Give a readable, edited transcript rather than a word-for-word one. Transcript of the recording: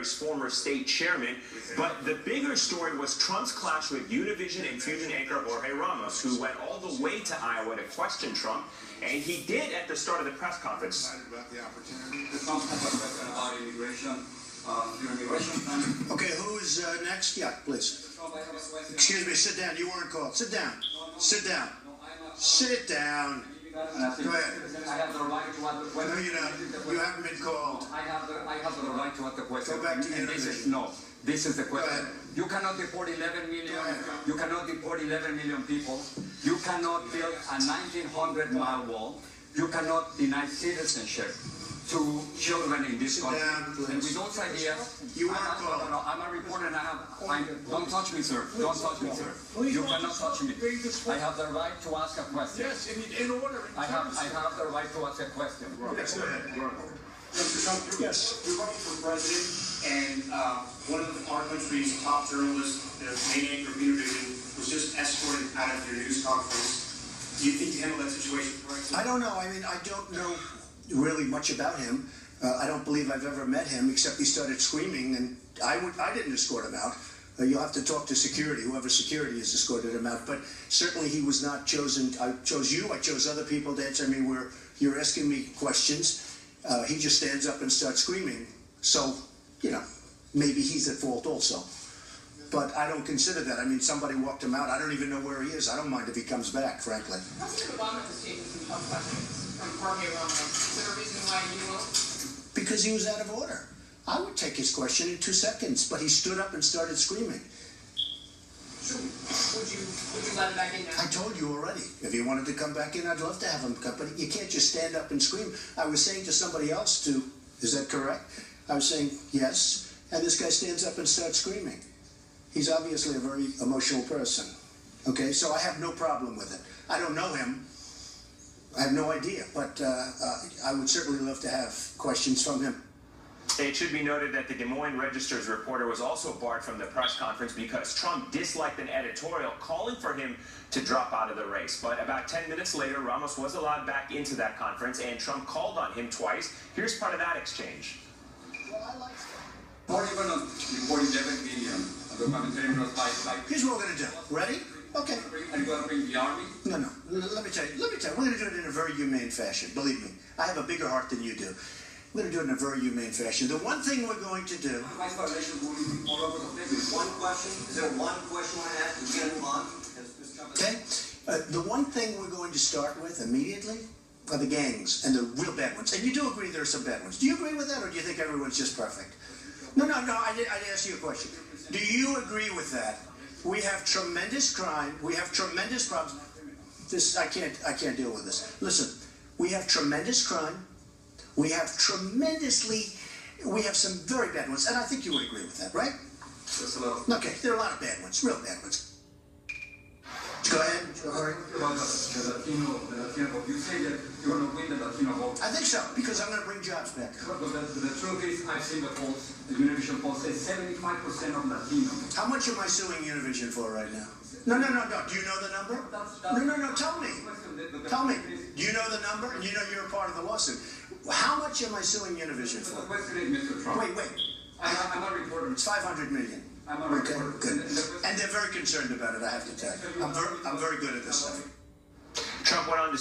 Mary's former state chairman. But the bigger story was Trump's clash with Univision and Fusion anchor Jorge Ramos, who went all the way to Iowa to question Trump, and he did at the start of the press conference. About the opportunity. Trump has a question about immigration. Okay, who's next? Yeah, please. Excuse me, sit down. You weren't called. Sit down. Sit down. Sit down. Go ahead. I have the right to ask the question. No, you don't. You haven't been called. I have the right to ask the question. Go back to Univision. This is the question. You cannot deport 11 million. You cannot deport 11 million people. You cannot build a 1,900-mile wall. You cannot deny citizenship to children in this country. And with those ideas, you are called. No, I'm a reporter and don't touch me, sir. Don't touch me, sir. You cannot touch me. I have the right to ask a question. Yes, in order. I have the right to ask a question. Yes, go ahead. Mr. Trump, yes. You're running for president, and one of our country's top journalists, the main anchor of Univision, was just escorted out of your news conference. Do you think you handled that situation correctly? I don't know. I mean, I don't know really much about him. I don't believe I've ever met him, except he started screaming, and I didn't escort him out. You'll have to talk to security, whoever security has escorted him out. But certainly he was not chosen. I chose you. I chose other people to answer me where you're asking me questions. He just stands up and starts screaming. So, maybe he's at fault also. But I don't consider that. I mean, somebody walked him out. I don't even know where he is. I don't mind if he comes back, frankly. President Obama has taken some tough questions from Jorge Ramos. Is there a reason why you won't? Because he was out of order. I would take his question in 2 seconds, but he stood up and started screaming. So, would you let him back in now? I told you already. If he wanted to come back in, I'd love to have him come. But you can't just stand up and scream. I was saying to somebody else is that correct? I was saying yes, and this guy stands up and starts screaming. He's obviously a very emotional person. Okay, so I have no problem with it. I don't know him. I have no idea, but I would certainly love to have questions from him. It should be noted that the Des Moines Register's reporter was also barred from the press conference because Trump disliked an editorial calling for him to drop out of the race. But about 10 minutes later, Ramos was allowed back into that conference, and Trump called on him twice. Here's part of that exchange. Well, I like that. How are you going to report 11 million? Here's what we're going to do. Ready? Okay. Are you going to bring the army? No. Let me tell you. We're going to do it in a very humane fashion. Believe me. I have a bigger heart than you do. We're going to do it in a very humane fashion. The one thing we're going to do... Vice violations will be all over the place. One question. Is there one question I have to get him on? Okay. The one thing we're going to start with immediately are the gangs and the real bad ones. And you do agree there are some bad ones. Do you agree with that, or do you think everyone's just perfect? No. I asked you a question. Do you agree with that? We have tremendous crime. We have tremendous problems. I can't deal with this. Listen, we have tremendous crime. We have some very bad ones, and I think you would agree with that, right? Okay, there are a lot of bad ones, real bad ones. Go ahead, Jorge. About the Latino Vote. You say that you're going to win the Latino Vote. I think so, because I'm going to bring jobs back. But the truth is, I've seen the polls, the Univision poll says 75% of Latinos. How much am I suing Univision for right now? No. Do you know the number? No, tell me. Tell me. Do you know the number? And you know you're a part of the lawsuit. How much am I suing Univision for? The question is, Mr. Trump. Wait. I'm a reporter. It's $500 million. I'm a reporter. Good. And they're very concerned about it, I have to tell you. I'm very good at this stuff. Trump went on to speak